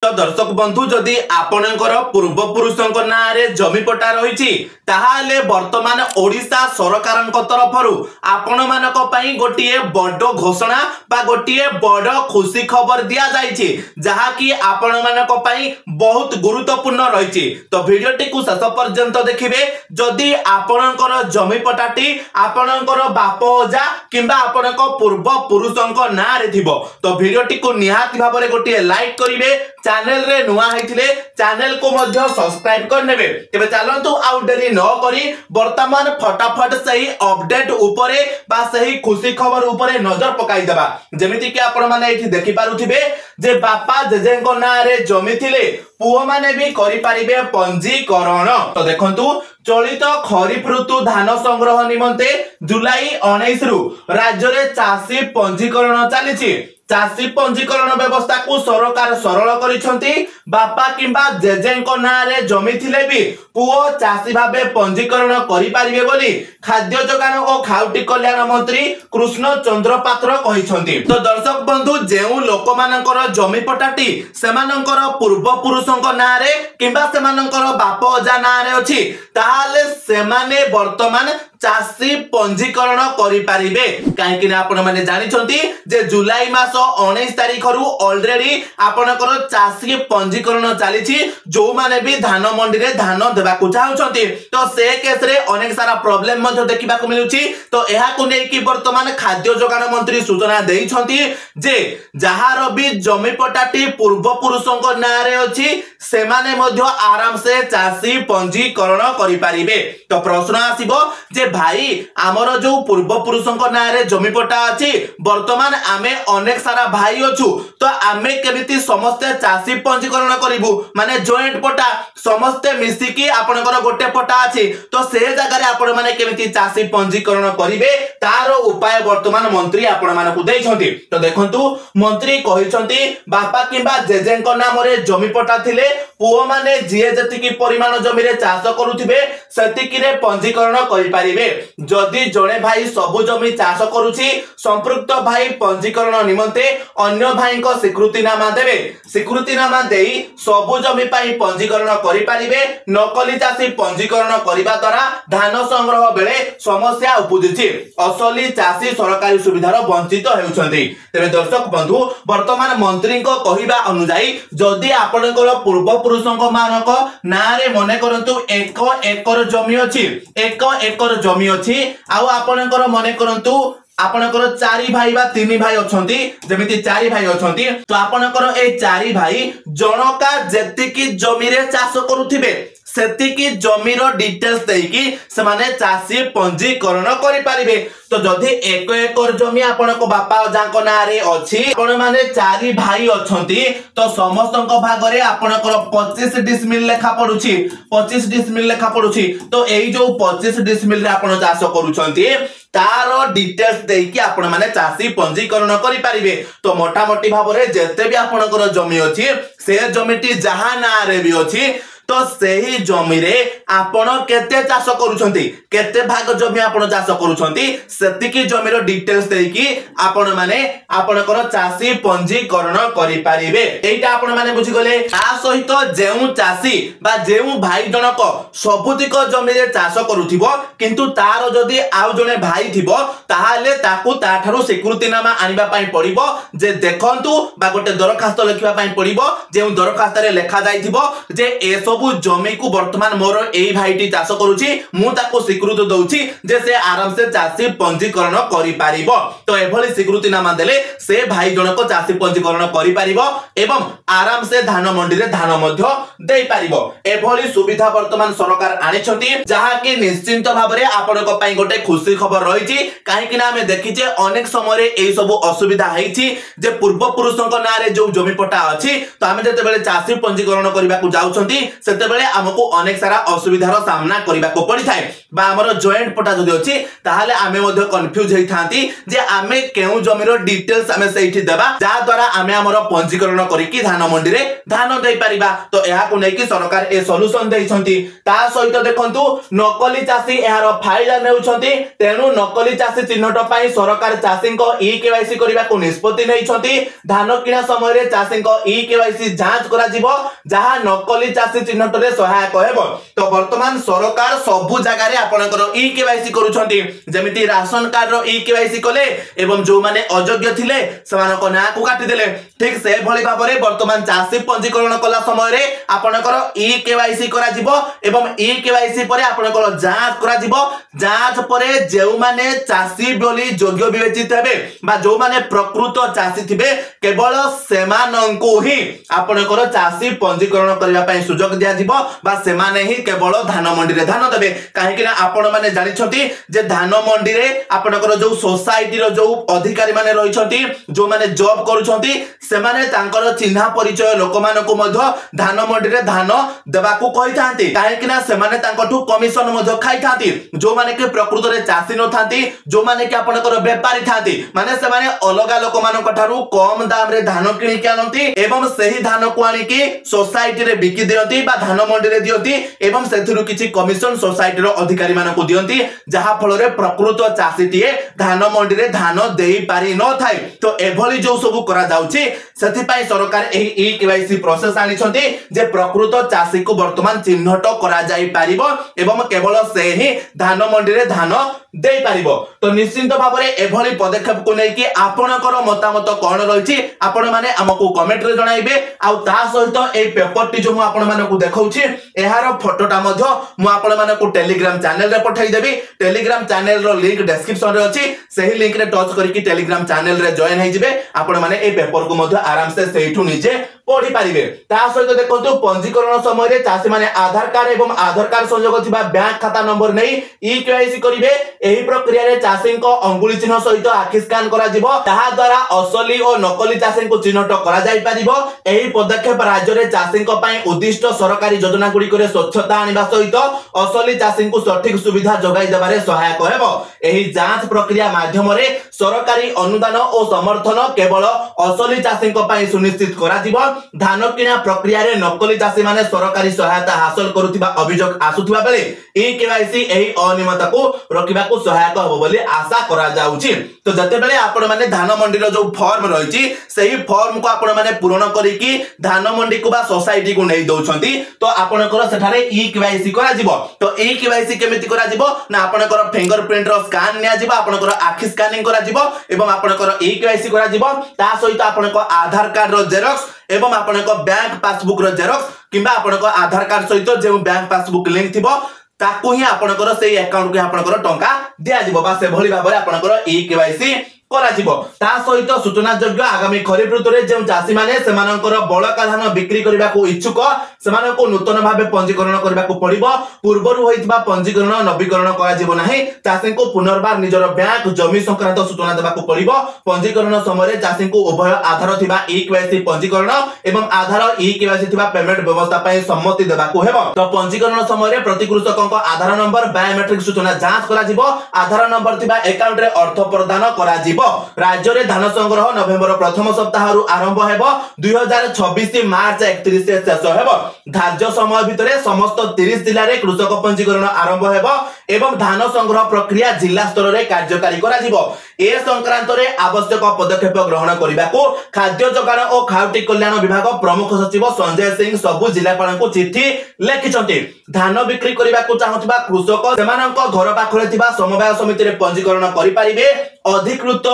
तो दर्शक बंधु जदि आपणकर पूर्वपुरुषों ना रे जमी पट्टा रही ताहाले वर्तमान ओडिशा सरकार तरफरु आपण मानक पई गोटिए बड़ घोषणा बा गोटिए बड़ खुशी खबर दिया जाइछि जहा कि आपण मानक पई बहुत गुरुत्वपूर्ण रही। तो भिडियोटी को शेष पर्यंत देखिबे। जदि आपणकर जमी पट्टाटी आपणकर बाप अजा किंबा आपणक पूर्वपुरुषों ना रे थिबो तो भिडियोटी को निहाती भाबरे गोटिए लाइक करिवे। चैनल रे नुआ हैथिले चैनल को मध्य सब्सक्राइब कर नेबे। तेबे चलंतु आउ डेरी न करी वर्तमान फटाफट सही अपडेट उपरे बा सही खुशी खबर उपरे नजर पकाई देबा। जेमिति कि आपण माने एठी देखि पारुथिबे जे बापा जेजेंको ना रे जमी थिले पुओ माने भी करि पारिबे पंजीकरण। तो देखंतु चलित खरीफ ऋतु धान संग्रह निमंते जुलाई 19 रु राज्य रे चासी पंजीकरण चलीछि। चासी पंजीकरण व्यवस्था को सरकार सरल करिसंती। बापा किंबा जेजेंको ना रे जमी थिले भी पुओ चासी भाबे पंजीकरण करि पारिबे बोली खाद्य जोगान और खाउटी कल्याण मंत्री कृष्ण चंद्र पात्र कहिसंती। तो दर्शक बंधु जेउ लोक मानकर जमी पट्टाटी सेमानकर पूर्वपुरुषों ना रे किंबा सेमानकर बाप अजा ना रे अछि ताहाले सेमाने वर्तमान चासी पंजीकरण करि पारिबे। काहेकि ना आपण माने जानिछंती जे जुलाई मास 19 तारिख रु ऑलरेडी आपनकर चासी पंजीकरण चलीछि। जो माने भी धान मंडी रे धान देबा को चाहुछंती तो से केस रे अनेक सारा प्रॉब्लम मध्ये देखिबा को मिलुछि। तो एहा को नै कि वर्तमान खाद्य जोगान मंत्री सूचना देइछंती जे जहार भी जमी पट्टाटी पूर्वपुरुषों ना रे अछि सेमाने मध्ये आराम से चासी पंजीकरण करि पारिबे। तो प्रश्न आसीबो जे भाई आमर जो पूर्वपुरुषों ना रे जमी पट्टा अछि वर्तमान आमे अनेक सारा भाई अछु तो आमे केमिति समस्ते चासी पंजीकरण करिबु माने जॉइंट पट्टा समस्ते मिसिकी आपनकर गोटे पट्टा अछि तो से जगह रे आपण माने केमिति चासी पंजीकरण करिवे तार उपाय वर्तमान मंत्री आपण मानकु दैछंती। तो देखंतु मंत्री कहिसंती बापा किंबा जेजेंको नाम रे जमी पट्टा थिले पुओ माने जिए जतिकी परिमाण जमी रे चाष करूथिबे सेतिकी रे पंजीकरण करि पारिबे। जदि जणे भाई सबु जमी चाष करूछि संपृक्त भाई पंजीकरण निमंते अन्य भाई को स्वीकृतिनामा देबे। स्वीकृतिनामा देई सबु जमी पाई पंजीकरण करि पारिबे। नकली चासी पंजीकरण करिबा द्वारा धान संग्रह बेले समस्या उपजुछि। असली चासी सरकारी सुविधार वंचित हेउछंती। तेबे दर्शक बंधु वर्तमान मंत्री को कहिबा अनुसार जदि आपनकर पूर्वपुरुषों मानक ना रे मने करंतु 1 एकर जमी अछि 1 एकर जमी अछि आउ आपनकर मने करंतु आपनकर 4 भाई बा 3 भाई अछंती जेमिति 4 भाई अछंती तो आपनकर ए 4 भाई जनका जेतिकी जमी रे चाष करूथिबे सेतिकी जमीर डिटेल्स देकी सेमाने चासी पंजीकरण करि पारिबे। तो जदि 1 एकर जमी आपनको बापा जांको ना रे अछि आपण माने 4 भाई अछंती तो समस्तक भागरे आपनकर 25 डिसमिल लेखा पडुछि 25 डिसमिल लेखा पडुछि। तो एई जो 25 डिसमिल रे आपण चाष करूछंती तार डिटेल्स देकी आपण माने चासी पंजीकरण करि पारिबे। तो मोटा मोटी भाबरे जेते भी आपनकर जमी अछि से जमीटी जहा ना रे भी अछि तो सही जमी रे आपण केते चाष करूछंती केते भाग जमी आपण चाष करूछंती सेतिकी जमीर डिटेल्स देकी आपण माने आपनकर चासी पंजीकरण करि पारिबे। एटा आपण माने बुझि गले। आ सहित जेउ चासी बा जेउ भाई जनक सबुतिक जमी रे चाष करूथिबो किंतु तार जदी आउ जने भाई थिबो ताहाले ताकू ताठारु स्वीकृतिनामा आनिबा पई पड़िबो जे देखंतु बा गोटे दरखास्त लिखिबा पई पड़िबो जेउ दरखास्त रे लेखा जाइथिबो जे ए जमी को वर्तमान मोर एई भाईटी चाष करूची मु ताको स्वीकृति दउची जे से आराम से चासी पंजीकरण करि पारिबो। तो एभली स्वीकृतिनामा देले से भाई जनक चासी पंजीकरण करि पारिबो एवं आराम से धान मंडी रे धान मध्य देई पारिबो। एभली सुविधा वर्तमान सरकार आनिछंती जहा कि निश्चिंत भाबरे आपनको पई गोटे खुशी खबर रहिची। काहे कि ना हमें देखिचे अनेक समय रे एई सब असुविधा हेछि जे पूर्वपुरुषों ना रे जो जमी पट्टा अछि तो हमें जते बेले चासी पंजीकरण करबा को जाउछंती सेतेबेले हमकु अनेक सारा असुविधार सामना करबा को पड़ी थाए बा हमर जॉइंट पटा जदि अछि ताहाले आमे मध्ये कंफ्यूज हेइ थांती जे आमे केउ जमीर डिटेल्स आमे सेठी देबा जा द्वारा आमे हमर पंजीकरण करिकि धान मंडी रे धान देई परिबा। तो एहा को नै कि सरकार ए सॉल्यूशन देइ छंती। ता सहित देखंतु नकली चासी एहार फायदा नेउछंती तेनु नकली चासी चिन्हट पई सरकार चासी को ई केवाईसी करबा को निष्पत्ति नै छंती। धान किना समय रे चासी को ई केवाईसी जांच करा जिवो जहा नकली चासी चिन्हट रे सहायक हेबो। तो वर्तमान सरकार सबु जगह रे आपनकर ई केवाईसी करूछंती जेमिति राशन कार्ड रो ई केवाईसी कले एवं जो माने अयोग्य थिले समान को ना को काटी देले ठीक से भली भाबरे वर्तमान चासी पंजीकरण कला समय रे आपनकर ई केवाईसी करा जिवो एवं ई केवाईसी परे आपनकर जांच करा जिवो। जांच परे जेउ माने चासी बोली योग्य विवेचित हेबे बा जो माने प्रकृत चासी थिबे केवल सेमानंकु ही आपनकर चासी पंजीकरण करबा पई सुजोग दिया जिवो बा सेमाने ही केवल धान मंडी रे धान देबे। काहे कि ना आपण माने जानि छथि जे धान मंडी रे आपनकर जो सोसाइटी रो जो अधिकारी माने रहि छथि जो माने जॉब करू छथि से माने तांकर चिन्हा परिचय लोक मानको मध्य धान मंडी रे धान देबा को कहि थांती। काहे कि ना से माने तांकठु कमिशन मध्य खाइ थांती जो माने के प्रकृत रे चासी न थांती जो माने के आपनकर व्यापारी थांती माने से माने अलगा लोक मानको ठारू कम दाम रे धान किनि के आनंती एवं सही धान को आनि कि सोसाइटी रे बिकि दियंती बा धान मंडी रे दियंती एवं सेथिरु किछि कमिशन सोसाइटी रो अधिकारी मानको दियंती जहा फल रे प्रकृत चासी टिए धान मंडी रे धान देई पारि न थाए। तो एभली जो सब करा जाउछि सेथि पई सरकार एही ई केवाईसी प्रोसेस आनि छथि जे प्रकृत चासी को वर्तमान चिन्हट करा जाई पारिबो एवं केवल से ही धान मंडी रे धान देई पारिबो। तो निश्चित भाबरे एभली पदक्षेप को नै कि आपनकर मतामत कोन रहिछि आपण माने हमकु कमेंट रे जणाइबे। आ ता सहित ए पेपर टी जो मु आपण मानकु देखौछि एहार फोटोटा मध्य मु आपण मानकु टेलीग्राम चैनल रे पठाई देबी। टेलीग्राम चैनल रो लिंक डिस्क्रिप्शन रे अछि सही लिंक रे टच करके टेलीग्राम चैनल रे जॉइन हे जिवे आपण माने ए पेपर को मध्य आराम से सेठु निजे पढ़ी पारिबे। ता सहित देखंतु पंजीकरण समय रे चासी माने आधार कार्ड एवं आधार कार्ड संयोग थिबा बैंक खाता नंबर नै ई केवाईसी करिवे। एही प्रक्रिया रे चासी को अंगुली चिन्ह सहित आखि स्कैन करा जिवो ताहा द्वारा असली और नकली चासी को चिन्हट करा जाई पारिबो। एही पदक्षेप राज्य रे चासी को पई उद्दिष्ट सरकारी योजना गुडी करे स्वच्छता आनिबा सहित असली चासी को सठिक सुविधा जोगाई देबारे सहायक हेबो। एही जांच प्रक्रिया माध्यम रे सरकारी अनुदान और समर्थन केवल असली चासी को पई सुनिश्चित करा जिवो। धान किना प्रक्रिया रे नकली चासी माने सरकारी सहायता हासिल करूथिबा अभियोग आसुथिबा बेले ई केवाईसी एही अनियमितता को रोकिबा को सहायक होबो बोली आशा करा जाउची। तो जते बेले आपण माने धान मंडी रो जो फॉर्म रहिची सही फॉर्म को आपण माने पूर्ण करिकि धान मंडी को बा सोसाइटी को नै दउछंती तो आपनकर सेठारे ई केवाईसी करा जिवो। तो ई केवाईसी केमिति करा जिवो ना आपनकर फिंगरप्रिंट रो स्कैन निया जिवो आपनकर आखि स्कैनिंग करा जिवो एवं आपनकर ई केवाईसी करा जिवो। ता सहित आपनकर आधार कार्ड रो जेरॉक्स एवं आपनकर बैंक पासबुक रो जेरॉक्स किबा आपनकर आधार कार्ड सहित जे बैंक पासबुक लिंक थिबो ताकू ही आपनकर सेही अकाउंट को आपनकर टंका दिया जिवो बा से भली भाबरे आपनकर ई केवाईसी करा जिवो। ता सहित सूचना योग्य आगामी खरीफ ऋतु रे जे चासी माने सेमानकर बळका धान बिक्री करबा को इच्छुक सेमानको नूतन भाबे पंजीकरण करबा को पड़िबो। पूर्वरु होइतबा पंजीकरण नवीकरण करा जिवो नाही। चासी को पुनर्बार निजर बैंक जमी संक्रांत सूचना देबा को पड़िबो। पंजीकरण समय रे चासी को उभय आधार थिबा ई केवाईसी पंजीकरण एवं आधार ई केवाईसी थिबा पेमेंट व्यवस्था पई सम्मति देबा को हेबो। तो पंजीकरण समय रे प्रति कृषकक आधार नंबर बायोमेट्रिक सूचना जांच करा जिवो। आधार नंबर थिबा अकाउंट रे अर्थ प्रदान करा जिवो। राज्य रे धान संग्रह नवेम्बर प्रथम सप्ताह रु आरंभ हेबो 2026 मार्च 31 से शेष हेबो। धार्य समय भितरे समस्त 30 जिल्ला रे कृषक पंजीकरण आरंभ हेबो एवं धान संग्रह प्रक्रिया जिला स्तर रे कार्यकारी करा जिवो। ए संक्रांत रे आवश्यक पदक्षेप ग्रहण करिबा को खाद्य जोगाण और खाउटी कल्याण विभाग प्रमुख सचिव संजय सिंह सबु जिलापाल को चिट्ठी लेखिछंती। धान बिक्री करिबा को चाहुथिबा कृषक सेमानक घर पाखरे थिबा समवाय समिति रे पंजीकरण करि पारिबे। अधिकृत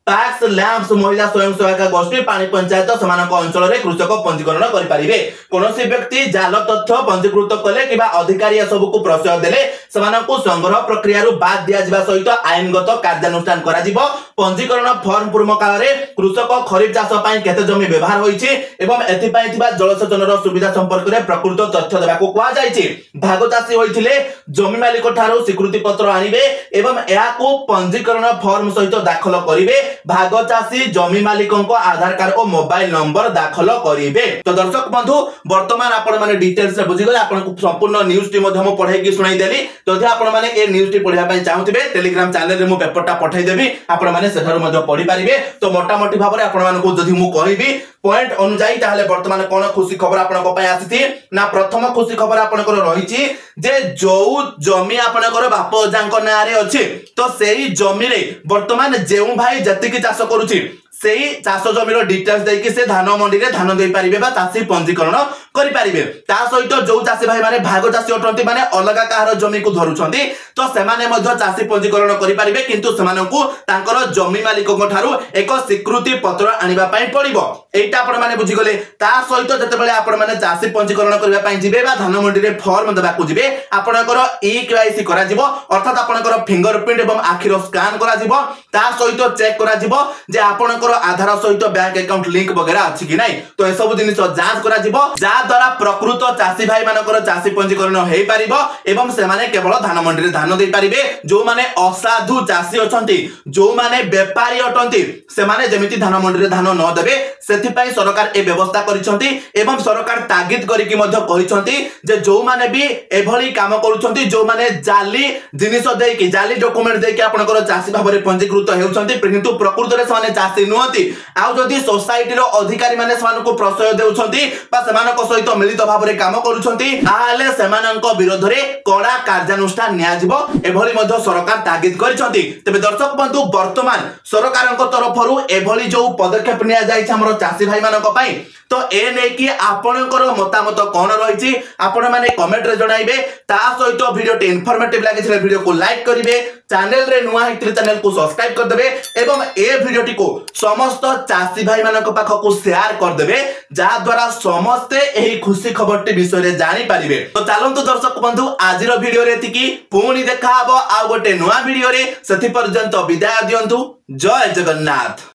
पैक्स लैंप्स महिला स्वयं सहायता गोष्ठी पानी पंचायत समानक अंचल रे कृषक पंजीकरण करि पारिबे। कोनोसी व्यक्ति जाल तथ्य पंजीकृत कले किबा अधिकारी सब को प्रश्रय देले समानक संग्रह प्रक्रिया रु बाद दिया जिबा सहित आईनगत कार्यानुष्ठान करा जिवो। पंजीकरण फॉर्म पूर्ण काल रे कृषक खरीफ चाष पई केते जमी व्यवहार होईची एवं एथि पई थिबा जलसेचन रो सुविधा संपर्क रे प्रकृत तथ्य देबा को कुआ जाईची। भागचासी होइथिले जमी मालिक ठारो स्वीकृति पत्र आनिबे एवं एहा को पंजीकरण फॉर्म सहित दाखल करिवे। भाग चाषी जमी मालिकों को आधार कार्ड और मोबाइल नंबर दाखल करेंगे। तो दर्शक बंधु बर्तमान आपण माने डिटेल्स रे बुझी गले आपन संपूर्ण न्यूज टी मध्ये हम पढाई की सुनाई देली। तो जे आपण माने ए न्यूज टी पढिया पय चाहउथिबे टेलीग्राम चैनल रे मु पेपर टा पठाई देबी आपण माने सेठार मध्ये पढि पारिबे। तो मोटा मोटी भाबरे आपण माने को जदि मु कहिबी पॉइंट अनुसार ताहले वर्तमान कोन खुशी खबर आपण को पय आसीथि ना प्रथम खुशी खबर आपण को रहिछि जे जो जमी आपण को बाप जांको ना रे अछि तो सेही जमी रे वर्तमान जेउ भाई जति की चाष करूछि सेही चाष जमीर डिटेल्स देकी से धान मंडी रे धान देई परिबे बा चाषी पंजीकरण करि परिबे। ता सहित जो चाषी भाई माने भाग चाषी अटंती माने अलगा काहर जमी को धरुछंती तो से माने मध्य चाषी पंजीकरण करि परिबे किंतु सेमानंकु तांकर जमी मालिक को थारु एक स्वीकृति पत्र आनिबा पई पड़िबो। एटा आपण माने बुझी गले। ता सहित जते बेले आपण माने चाषी पंजीकरण करिबा पई जिबे बा धान मंडी रे फॉर्म देबा को जिबे आपणकर ई-केवाईसी करा जिवो अर्थात आपणकर फिंगरप्रिंट एवं आखिर स्कैन करा जिवो। ता सहित चेक करा जिवो जे आपणकर आधार सहित बैंक अकाउंट लिंक वगैरह अछि कि नै। तो ए सब जिनिस जांच करा जिवो जा द्वारा प्रकृत चाषी भाई मानकर चाषी पंजीकरण हेई पारिबो एवं से माने केवल धान मंडी रे धान देई पारिबे। जो माने असाधु चाषी अछंती जो माने व्यापारी अटंती से माने जेमिति धान मंडी रे धान न देबे सेथि पई सरकार ए व्यवस्था करिसंती एवं सरकार तागिद करी कि मध्य कहिसंती जे जो माने भी एभली काम करूछंती जो माने जाली जिनिस देई कि जाली डॉक्यूमेंट देई कि आपनकर चाषी भाबरे पंजीकृत हेउछंती किंतु प्रकृत रे से माने चाषी नुहंती आउ जदि सोसाइटी रो अधिकारी माने समान को प्रश्रय देउछंती बा समान सहित मिलित भाव काम करुछंती ताहाले सेमानंक विरोध रे कड़ा कार्यानुष्ठान निया जिवो एभली मध्य सरकार तागिद करिसंती। तबे दर्शक बंधु वर्तमान सरकारक तरफरु एभली जो पदक्षेप निया जाइछ हमर चाषी भाई मानक पई तो ए नै कि आपनकर मतामत कोन रहिछि आपण माने कमेंट रे जणाइबे। ता सहित वीडियो टे इन्फॉर्मेटिव लागि छले वीडियो को लाइक करिवे चैनल रे नुआ हेतु चैनल को सब्सक्राइब कर देबे एवं ए वीडियो टी को समस्त चाषी भाई मानक पाख को शेयर कर देबे जा द्वारा समस्त एही खुशी खबर टी विषय रे जानि पारिबे। तो चलंतु दर्शक बंधु आजिर वीडियो रे एतिकी पुणी देखा हबो आ गोटे नुआ वीडियो रे सेति पर्यंत विदाय दियंतु। जय जगन्नाथ।